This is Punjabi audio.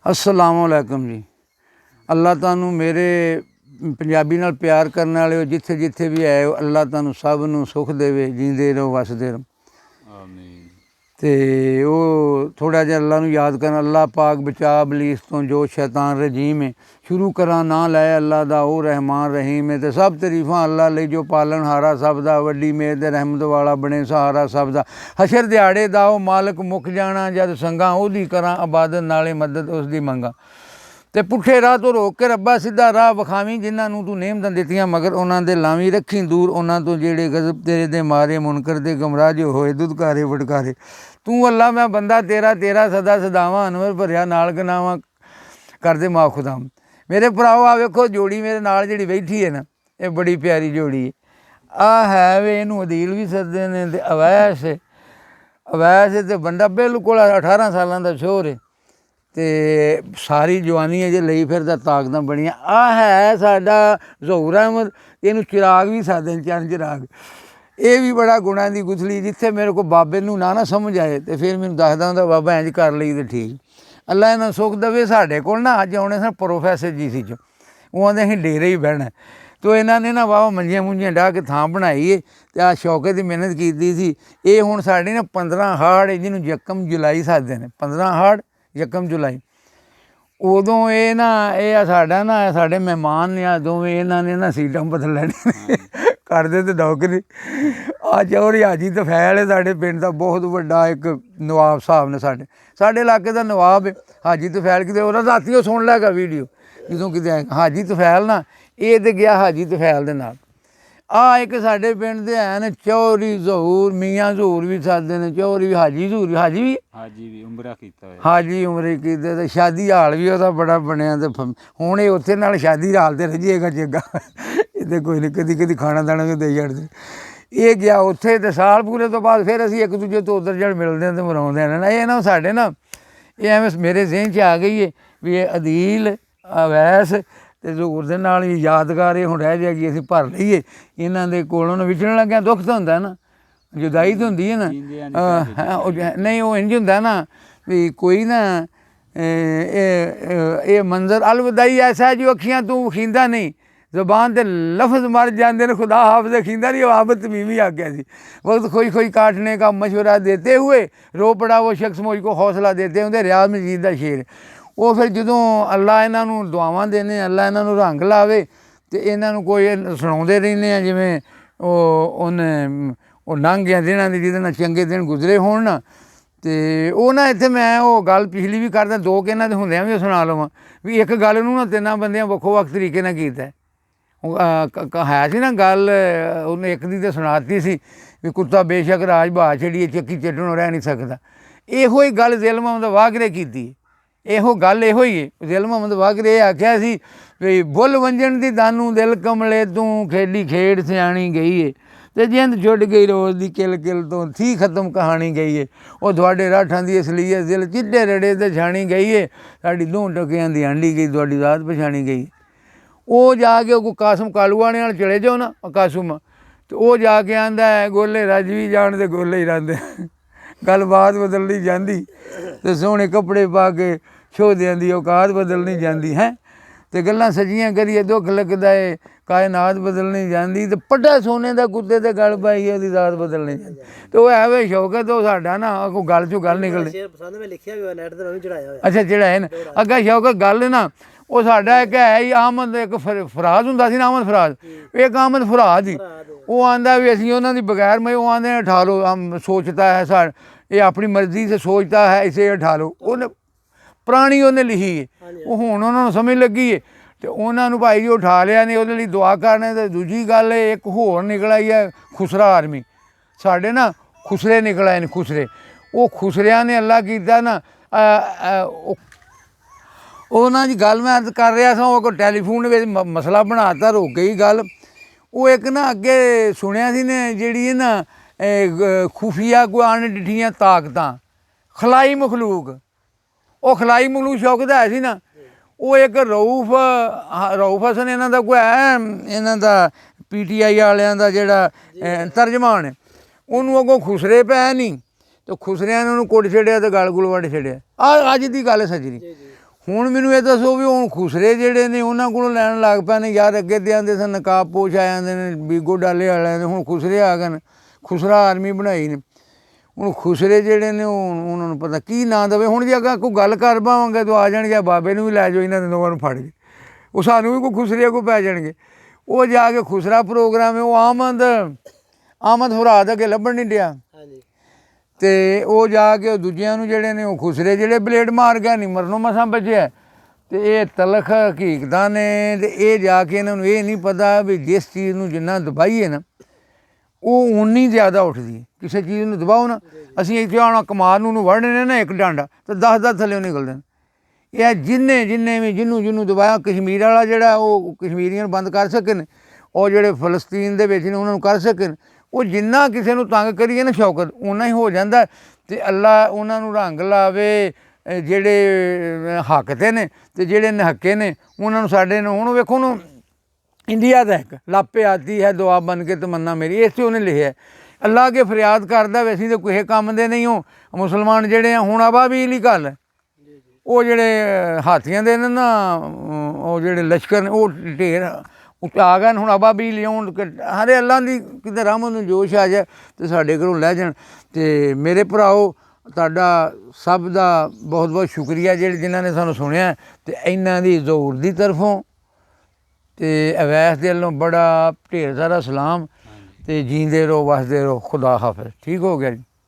अस्सलामु अलैकुम जी। अल्लाह तुहानू मेरे पंजाबी नाल प्यार करने वाले हो जिथे जिथे भी आए हो, अल्लाह तुहानू सब नू सुख देवे, जींदे रहो वसदे रहो। तो वो थोड़ा जिहा अल्लाह नू याद करना। अल्लाह पाक बचा इबलीस तो जो शैतान रजीम है। शुरू करा ना लै अल्लाह दा, ओ रहमान रहीम है। तो सब तरीफां अल्लाह लई जो पालन हारा सब दा, वड्डी मेहर ते रहमत वाला बने सहारा सब दा। हशर दिहाड़े दा ओ मालक मुक जाना, जद संगा ओहदी करां इबादत नाले मदद उसदी मंगा। ते पुट्ठे राह तो रोक के रब्बा सीधा राह विखावी, जिन्हां नूं तूं नेमतां दित्तियां मगर उन्हां दे लावीं, रखी दूर उन्हां तो जेड़े गज़ब तेरे दे मारे, मुनकर दे गमराह जो होए दुदकारे फटकारे। तू अल्लाह मैं बंदा तेरा, तेरा सदा सदावां, अनवर भरिया नाल गनावां कर दे माफ खुदाम। मेरे भराओ आ वेखो जोड़ी मेरे नाल जिहड़ी बैठी है ना, ये बड़ी प्यारी जोड़ी है। आ है वे इहनूं अदील भी सददे ने ते अवैस है। अवैस है ते बंदा बिल्कुल 18 सालां दा शोर है ते सारी जवानी अजे लई फिरदा, ताकतां बड़ियां। आ है साडा ज़हूर अहमद, इहनूं चिराग भी सददे न, चंद चिराग। ਇਹ ਵੀ ਬੜਾ ਗੁਣਾਂ ਦੀ ਗੁਥਲੀ, ਜਿੱਥੇ ਮੇਰੇ ਕੋਲ ਬਾਬੇ ਨੂੰ ਨਾ ਸਮਝ ਆਏ ਤੇ ਫਿਰ ਮੈਨੂੰ ਦੱਸਦਾ ਹੁੰਦਾ ਬਾਬਾ ਇੰਝ ਕਰ ਲਈ ਤੇ ਠੀਕ। ਅੱਲਾ ਇਹਨਾਂ ਸੁੱਖ ਦੇਵੇ। ਸਾਡੇ ਕੋਲ ਨਾ ਅੱਜ ਆਉਣੇ ਸਨ ਪ੍ਰੋਫੈਸਰ ਜੀ ਸੀ ਜੋ, ਉਹ ਆਂਦੇ ਅਸੀਂ ਡੇਰੇ ਹੀ ਬਹਿਣਾ। ਤੋ ਇਹਨਾਂ ਨੇ ਨਾ ਵਾਵਾ ਮੰਜੀਆਂ ਮੁੰਜੀਆਂ ਡਾਹ ਕੇ ਥਾਂ ਬਣਾਈ ਏ ਤੇ ਆਹ ਸ਼ੌਕੇ ਦੀ ਮਿਹਨਤ ਕੀਤੀ ਸੀ। ਇਹ ਹੁਣ ਸਾਡੇ ਨਾ 15 ਹਾੜ ਜਿਹਨੂੰ ਯਕਮ ਜੁਲਾਈ ਸੱਦਦੇ ਨੇ, 15 ਹਾੜ ਯਕਮ ਜੁਲਾਈ। ਉਦੋਂ ਇਹ ਨਾ ਇਹ ਸਾਡਾ ਨਾ ਸਾਡੇ ਮਹਿਮਾਨ ਨੇ ਆ ਦੋਵੇਂ, ਇਹਨਾਂ ਨੇ ਨਾ ਸੀਟਾਂ ਬਦਲ ਲੈਣੀਆਂ ਕਰਦੇ ਤੇ ਨੌਕਰੀ। ਆ ਚੌਧਰੀ ਹਾਜੀ ਤਫੈਲ ਹੈ ਸਾਡੇ ਪਿੰਡ ਦਾ ਬਹੁਤ ਵੱਡਾ ਇੱਕ ਨਵਾਬ ਸਾਹਿਬ ਨੇ, ਸਾਡੇ ਇਲਾਕੇ ਦਾ ਨਵਾਬ ਹੈ ਹਾਜੀ ਤਫੈਲ। ਕਿਤੇ ਉਹਦਾ ਰਾਤੀ ਉਹ ਸੁਣ ਲੈਗਾ ਵੀਡੀਓ ਜਦੋਂ ਕਿਤੇ ਆਏਗਾ ਹਾਜੀ ਤਫੈਲ ਨਾ, ਇਹ ਤੇ ਗਿਆ ਹਾਜੀ ਤਫੈਲ ਦੇ ਨਾਲ। ਆ ਇੱਕ ਸਾਡੇ ਪਿੰਡ ਦੇ ਹੈ ਨੇ ਚੌਧਰੀ ਜ਼ਹੂਰ, ਮੀਆਂ ਜ਼ਹੂਰ ਵੀ ਸੱਦਦੇ ਨੇ, ਚੌਧਰੀ ਵੀ ਹਾਜੀ ਜ਼ਹੂਰ ਵੀ, ਹਾਜੀ ਵੀ ਉਮਰਾ ਕੀਤਾ ਹੋਇਆ, ਹਾਜੀ ਉਮਰੇ ਕੀਤੇ ਤੇ ਸ਼ਾਦੀ ਹਾਲ ਵੀ ਉਹਦਾ ਬੜਾ ਬਣਿਆ। ਤੇ ਹੁਣ ਇਹ ਉੱਥੇ ਨਾਲ ਸ਼ਾਦੀ ਹਾਲ ਤੇ ਰਜੇਗਾ ਜੇਗਾ, ਇਹਦੇ ਕੋਈ ਨਹੀਂ, ਕਦੀ ਕਦੀ ਖਾਣਾ ਦਾਣਾ ਵੀ ਦੇ ਛੱਡਦੇ। ਇਹ ਗਿਆ ਉੱਥੇ ਤੇ ਸਾਲ ਪੂਰੇ ਤੋਂ ਬਾਅਦ ਫਿਰ ਅਸੀਂ ਇੱਕ ਦੂਜੇ ਤੋਂ ਉੱਧਰ ਜੜ ਮਿਲਦੇ ਹਾਂ ਤੇ ਮਨਾਉਂਦੇ ਹਾਂ ਨਾ। ਇਹ ਨਾ ਸਾਡੇ ਨਾ ਇਹ ਐਵੇਂ ਮੇਰੇ ਜ਼ਿਹਨ 'ਚ ਆ ਗਈ ਹੈ ਵੀ ਇਹ ਅਦੀਲ ਅਵੈਸ ਤੇ ਜ਼ਹੂਰ ਦੇ ਨਾਲ ਵੀ ਯਾਦਗਾਰ ਇਹ ਹੁਣ ਰਹਿ ਜਾਏਗੀ, ਅਸੀਂ ਭਰ ਲਈਏ। ਇਹਨਾਂ ਦੇ ਕੋਲੋਂ ਨਾ ਵਿਛੜਨ ਲੱਗਿਆ ਦੁੱਖ ਤਾਂ ਹੁੰਦਾ ਨਾ, ਜੁਦਾਈ ਤਾਂ ਹੁੰਦੀ ਹੈ ਨਾ। ਨਹੀਂ ਉਹ ਇੰਝ ਹੁੰਦਾ ਨਾ ਵੀ ਕੋਈ ਨਾ ਇਹ ਮੰਜ਼ਰ ਅਲਵਿਦਾਈ ਐਸਾ ਜੋ ਅੱਖੀਆਂ ਤੂੰ ਖੀਂਦਾ ਨਹੀਂ, ਜ਼ੁਬਾਨ 'ਤੇ ਲਫ਼ਜ਼ ਮਰ ਜਾਂਦੇ ਨੇ, खुदा हाफ़िज़ खींदा नहीं। आबत तमीमी आ गया थी, वक्त खोई खोई काटने का मशवरा देते हुए रो पड़ा वो शख्स मुझको हौसला देते हुए। रियाज़ मजीद का शेर। ਉਹ ਫਿਰ ਜਦੋਂ ਅੱਲਾ ਇਹਨਾਂ ਨੂੰ ਦੁਆਵਾਂ ਦੇਣੇ, ਅੱਲਾ ਇਹਨਾਂ ਨੂੰ ਰੰਗ ਲਾਵੇ ਅਤੇ ਇਹਨਾਂ ਨੂੰ ਕੋਈ ਸੁਣਾਉਂਦੇ ਰਹਿੰਦੇ ਆ ਜਿਵੇਂ ਉਹ ਲੰਘ ਗਿਆ ਦਿਨਾਂ ਦੀ, ਜਿਹਦੇ ਨਾਲ ਚੰਗੇ ਦਿਨ ਗੁਜ਼ਰੇ ਹੋਣ ਨਾ। ਅਤੇ ਉਹ ਨਾ ਇੱਥੇ ਮੈਂ ਉਹ ਗੱਲ ਪਿਛਲੀ ਵੀ ਕਰਦਾ, ਦੋ ਕਿ ਇਹਨਾਂ ਦੇ ਹੁੰਦਿਆਂ ਵੀ ਸੁਣਾ ਲਵਾਂ ਵੀ ਇੱਕ ਗੱਲ ਨੂੰ ਨਾ ਤਿੰਨਾਂ ਬੰਦਿਆਂ ਵੱਖੋ ਵੱਖ ਤਰੀਕੇ ਨਾਲ ਕੀਤਾ। ਉਹ ਹੈ ਸੀ ਨਾ ਗੱਲ, ਉਹਨੇ ਇੱਕ ਦੀ ਤਾਂ ਸੁਣਾਤੀ ਸੀ ਵੀ ਕੁੱਤਾ ਬੇਸ਼ੱਕ ਰਾਜ ਬਹਾ ਛੜੀਏ, ਚੱਕੀ ਚੱਟਣੋਂ ਰਹਿ ਨਹੀਂ ਸਕਦਾ। ਇਹੋ ਹੀ ਗੱਲ ਜ਼ਿਲ੍ਹ ਮੁਹੰਮਦ ਵਾਗਰੇ ਕੀਤੀ। ਇਹੋ ਗੱਲ ਇਹੋ ਹੀ ਹੈ। ਜ਼ਿਲ੍ਹ ਮੁਹੰਮਦ ਵਾਗਰੇ ਇਹ ਆਖਿਆ ਸੀ ਵੀ ਬੁੱਲ ਵੰਜਣ ਦੀ ਦਾਨੂੰ ਦਿਲ ਕਮਲੇ ਤੂੰ, ਖੇਡੀ ਖੇਡ ਸਿਆਣੀ ਗਈ ਏ ਤੇ ਜਿੰਦ ਛੁੱਟ ਗਈ ਰੋਜ਼ ਦੀ ਕਿਲ ਕਿਲ ਤੋਂ, ਥੀ ਖਤਮ ਕਹਾਣੀ ਗਈ ਏ। ਉਹ ਤੁਹਾਡੇ ਰਾਠਾਂ ਦੀ ਅਸਲੀਅਤ ਦਿਲ ਚਿੱਟੇ ਰੜੇ ਤੇ ਛਾਣੀ ਗਈ ਏ, ਸਾਡੀ ਦੋ ਟਕਿਆਂ ਦੀ ਆਂਡੀ ਗਈ, ਤੁਹਾਡੀ ਜ਼ਾਤ ਪਛਾਣੀ ਗਈ। ਉਹ ਜਾ ਕੇ ਉਹ ਕਾਸਮ ਕਾਲੂਆਣੇ ਨਾਲ ਚਲੇ ਜਾਓ ਨਾ ਕਾਸਮ, ਅਤੇ ਉਹ ਜਾ ਕੇ ਆਂਦਾ ਹੈ ਗੋਲੇ ਰੱਜ ਵੀ ਜਾਣ ਤੇ ਗੋਲੇ ਹੀ ਰਹਿੰਦੇ। ਗੱਲਬਾਤ ਬਦਲਣੀ ਜਾਂਦੀ ਅਤੇ ਸੋਹਣੇ ਕੱਪੜੇ ਪਾ ਕੇ ਸ਼ੋਧਿਆਂ ਦੀ ਔਕਾਤ ਬਦਲਣੀ ਜਾਂਦੀ ਹੈ, ਅਤੇ ਗੱਲਾਂ ਸੱਜੀਆਂ ਕਰੀਏ ਦੁੱਖ ਲੱਗਦਾ ਹੈ, ਕਾਇਨਾਤ ਬਦਲਣੀ ਜਾਂਦੀ। ਅਤੇ ਪੱਡਾ ਸੋਨੇ ਦਾ ਕੁੱਤੇ 'ਤੇ ਗੱਲ ਪਾਈ ਉਹਦੀ ਜ਼ਾਤ ਬਦਲਣੀ ਜਾਂਦੀ। ਅਤੇ ਉਹ ਐਵੇਂ ਸ਼ੌਕਤ ਉਹ ਸਾਡਾ ਨਾ ਕੋਈ ਗੱਲ 'ਚੋਂ ਗੱਲ ਨਿਕਲਦੀ। ਅੱਛਾ ਚੜਾਏ ਨਾ ਅੱਗਾ ਸ਼ੌਕਤ ਗੱਲ ਨਾ, ਉਹ ਸਾਡਾ ਇੱਕ ਹੈ ਹੀ ਆਮਦ, ਇੱਕ ਫਰਾਜ਼ ਹੁੰਦਾ ਸੀ ਨਾ, ਆਮਦ ਫਰਾਜ਼, ਇੱਕ ਆਮਦ ਫਰਾਜ਼ ਹੀ। ਉਹ ਆਂਦਾ ਵੀ ਅਸੀਂ ਉਹਨਾਂ ਦੀ ਬਗੈਰ ਮੈਂ, ਉਹ ਆਂਦੇ ਉਠਾ ਲਓ, ਹਮ ਸੋਚਤਾ ਹੈ ਸਾ ਇਹ ਆਪਣੀ ਮਰਜ਼ੀ ਸੇ ਸੋਚਤਾ ਹੈ ਇਸੇ ਉਠਾ ਲਓ। ਉਹਨੇ ਪੁਰਾਣੀ ਉਹਨੇ ਲਿਖੀ ਹੈ, ਉਹ ਹੁਣ ਉਹਨਾਂ ਨੂੰ ਸਮਝ ਲੱਗੀ ਹੈ ਅਤੇ ਉਹਨਾਂ ਨੂੰ ਭਾਈ ਜੀ ਉਠਾ ਲਿਆ ਨੇ, ਉਹਦੇ ਲਈ ਦੁਆ ਕਰਨੇ। ਅਤੇ ਦੂਜੀ ਗੱਲ ਇੱਕ ਹੋਰ ਨਿਕਲ ਆਈ ਹੈ ਖੁਸਰਾ ਆਰਮੀ। ਸਾਡੇ ਨਾ ਖੁਸਰੇ ਨਿਕਲ ਆਏ ਨੇ, ਖੁਸਰੇ। ਉਹ ਖੁਸਰਿਆਂ ਨੇ ਅੱਲਾ ਕੀਤਾ ਨਾ, ਉਹਨਾਂ ਦੀ ਗੱਲ ਮੈਂ ਅਰਜ਼ ਕਰ ਰਿਹਾ ਸਾਂ, ਉਹ ਕੋਈ ਟੈਲੀਫੋਨ ਵਿੱਚ ਮਸਲਾ ਬਣਾ ਤਾ, ਰੁਕ ਗਈ ਗੱਲ। ਉਹ ਇੱਕ ਨਾ ਅੱਗੇ ਸੁਣਿਆ ਸੀ ਨੇ ਜਿਹੜੀ ਇਹ ਨਾ ਖੁਫੀਆ ਕੋਈ ਅਣਡਿੱਠੀਆਂ ਤਾਕਤਾਂ, ਖਲਾਈ ਮਖਲੂਕ। ਉਹ ਖਲਾਈ ਮਖਲੂਕ ਸ਼ੌਕਤ ਹੈ ਸੀ ਨਾ। ਉਹ ਇੱਕ ਰਊਫ ਹਸਨ ਇਹਨਾਂ ਦਾ ਕੋਈ ਹੈ, ਇਹਨਾਂ ਦਾ PTI ਵਾਲਿਆਂ ਦਾ ਜਿਹੜਾ ਤਰਜਮਾਨ ਹੈ, ਉਹਨੂੰ ਅੱਗੋਂ ਖੁਸਰੇ ਪੈ ਨਹੀਂ ਅਤੇ ਖੁਸਰਿਆਂ ਨੇ ਉਹਨੂੰ ਕੁੱਟ ਛੱਡਿਆ ਅਤੇ ਗਲ ਗੁਲ ਵੱਢ ਛੱਡਿਆ। ਅੱਜ ਦੀ ਗੱਲ ਸੱਜਰੀ। ਹੁਣ ਮੈਨੂੰ ਇਹ ਦੱਸੋ ਵੀ ਹੁਣ ਖੁਸਰੇ ਜਿਹੜੇ ਨੇ ਉਹਨਾਂ ਕੋਲੋਂ ਲੈਣ ਲੱਗ ਪਏ ਨੇ ਯਾਰ। ਅੱਗੇ ਤੇ ਆਉਂਦੇ ਸਨ ਨਕਾਬ ਪੋਸ਼ ਆ ਜਾਂਦੇ ਨੇ ਬੀਗੋ ਡਾਲੇ ਵਾਲਿਆਂ ਦੇ, ਹੁਣ ਖੁਸਰੇ ਆ ਗਏ ਨੇ, ਖੁਸਰਾ ਆਰਮੀ ਬਣਾਈ ਨੇ। ਹੁਣ ਖੁਸਰੇ ਜਿਹੜੇ ਨੇ ਉਹ ਉਹਨਾਂ ਨੂੰ ਪਤਾ ਕੀ ਨਾਂ ਦੇਵੇ। ਹੁਣ ਜੇ ਅਗਰ ਕੋਈ ਗੱਲ ਕਰ ਪਾਵਾਂਗੇ ਤਾਂ ਆ ਜਾਣਗੇ ਬਾਬੇ ਨੂੰ ਵੀ ਲੈ ਜਾਓ, ਇਹਨਾਂ ਦੇ ਦੋਵਾਂ ਨੂੰ ਫੜ ਕੇ, ਉਹ ਸਾਨੂੰ ਵੀ ਕੋਈ ਖੁਸਰੇ ਕੋ ਪੈ ਜਾਣਗੇ। ਉਹ ਜਾ ਕੇ ਖੁਸਰਾ ਪ੍ਰੋਗਰਾਮ ਹੈ, ਉਹ ਆਮਦ ਹੁਰਾਦ ਅੱਗੇ ਲੱਭਣ ਨਹੀਂ ਡਿਆ। ਅਤੇ ਉਹ ਜਾ ਕੇ ਉਹ ਦੂਜਿਆਂ ਨੂੰ ਜਿਹੜੇ ਨੇ ਉਹ ਖੁਸਰੇ ਜਿਹੜੇ ਬਲੇਡ ਮਾਰ ਗਿਆ ਨਹੀਂ ਮਰਨੋਂ ਮਸਾਂ ਬਚਿਆ। ਅਤੇ ਇਹ ਤਲਖ ਹਕੀਕਤਾਂ ਨੇ। ਅਤੇ ਇਹ ਜਾ ਕੇ ਇਹਨਾਂ ਨੂੰ ਇਹ ਨਹੀਂ ਪਤਾ ਵੀ ਜਿਸ ਚੀਜ਼ ਨੂੰ ਜਿੰਨਾ ਦਬਾਈਏ ਨਾ ਉਹ ਉਨੀ ਜ਼ਿਆਦਾ ਉੱਠਦੀ ਹੈ। ਕਿਸੇ ਚੀਜ਼ ਨੂੰ ਦਬਾਓ ਨਾ, ਅਸੀਂ ਇੱਥੇ ਆਉਣਾ ਕਮਾਰ ਨੂੰ ਵੜਨੇ ਨੇ ਨਾ ਇੱਕ ਡਾਂਡਾ ਤਾਂ 10 ਥੱਲੇ ਨਿਕਲਦੇ ਨੇ। ਇਹ ਜਿੰਨੇ ਵੀ ਜਿਹਨੂੰ ਦਬਾਇਆ, ਕਸ਼ਮੀਰ ਵਾਲਾ ਜਿਹੜਾ ਉਹ ਕਸ਼ਮੀਰੀਆਂ ਨੂੰ ਬੰਦ ਕਰ ਸਕੇ ਨੇ, ਉਹ ਜਿਹੜੇ ਫਲਸਤੀਨ ਦੇ ਵਿੱਚ ਨੇ ਉਹਨਾਂ ਨੂੰ ਕਰ ਸਕੇ ਨੇ। ਉਹ ਜਿੰਨਾ ਕਿਸੇ ਨੂੰ ਤੰਗ ਕਰੀਏ ਨਾ ਸ਼ੌਕਤ ਓਨਾ ਹੀ ਹੋ ਜਾਂਦਾ। ਅਤੇ ਅੱਲਾ ਉਹਨਾਂ ਨੂੰ ਰੰਗ ਲਾਵੇ ਜਿਹੜੇ ਹੱਕ 'ਤੇ ਨੇ, ਅਤੇ ਜਿਹੜੇ ਨਿਹੱਕੇ ਨੇ ਉਹਨਾਂ ਨੂੰ ਸਾਡੇ ਨੂੰ। ਹੁਣ ਵੇਖੋ ਨੂੰ ਇੰਡੀਆ ਦਾ ਇੱਕ ਲਾਪੇ ਆਤੀ ਹੈ ਦੁਆ ਬਣ ਕੇ ਤਮੰਨਾ ਮੇਰੀ, ਇਸ 'ਤੇ ਉਹਨੇ ਲਿਖਿਆ ਅੱਲਾ ਅੱਗੇ ਫਰਿਆਦ ਕਰਦਾ ਵੈਸੇ ਤਾਂ ਕਿਸੇ ਕੰਮ ਦੇ ਨਹੀਂ ਹੋ ਮੁਸਲਮਾਨ ਜਿਹੜੇ ਆ। ਹੁਣ ਅਬਾਬੀਲ ਹੀ ਗੱਲ ਹੈ, ਉਹ ਜਿਹੜੇ ਹਾਥੀਆਂ ਦੇ ਨੇ ਨਾ ਉਹ ਜਿਹੜੇ ਲਸ਼ਕਰ ਨੇ ਉਹ ਢੇਰ ਉੱਤੇ ਆ ਗਏ। ਹੁਣ ਅਬਾਬੀਲ ਲਿਆਉਣ ਹਰੇ ਅੱਲਾ ਦੀ ਕਿਤੇ ਰਹਿਮਤ ਨੂੰ ਜੋਸ਼ ਆ ਜਾਏ ਅਤੇ ਸਾਡੇ ਘਰੋਂ ਲੈ ਜਾਣ। ਅਤੇ ਮੇਰੇ ਭਰਾਓ ਤੁਹਾਡਾ ਸਭ ਦਾ ਬਹੁਤ ਬਹੁਤ ਸ਼ੁਕਰੀਆ ਜਿਨ੍ਹਾਂ ਨੇ ਸਾਨੂੰ ਸੁਣਿਆ। ਅਤੇ ਇਹਨਾਂ ਦੀ ਜ਼ੋਰ ਦੀ ਤਰਫੋਂ ਅਤੇ ਅਵੈਸ ਦੇ ਵੱਲੋਂ ਬੜਾ ਢੇਰ ਸਾਰਾ ਸਲਾਮ। ਅਤੇ ਜੀਂਦੇ ਰਹੋ ਵਸਦੇ ਰਹੋ। ਖੁਦਾ ਹਾਫਿਜ਼। ਠੀਕ ਹੋ ਗਿਆ ਜੀ।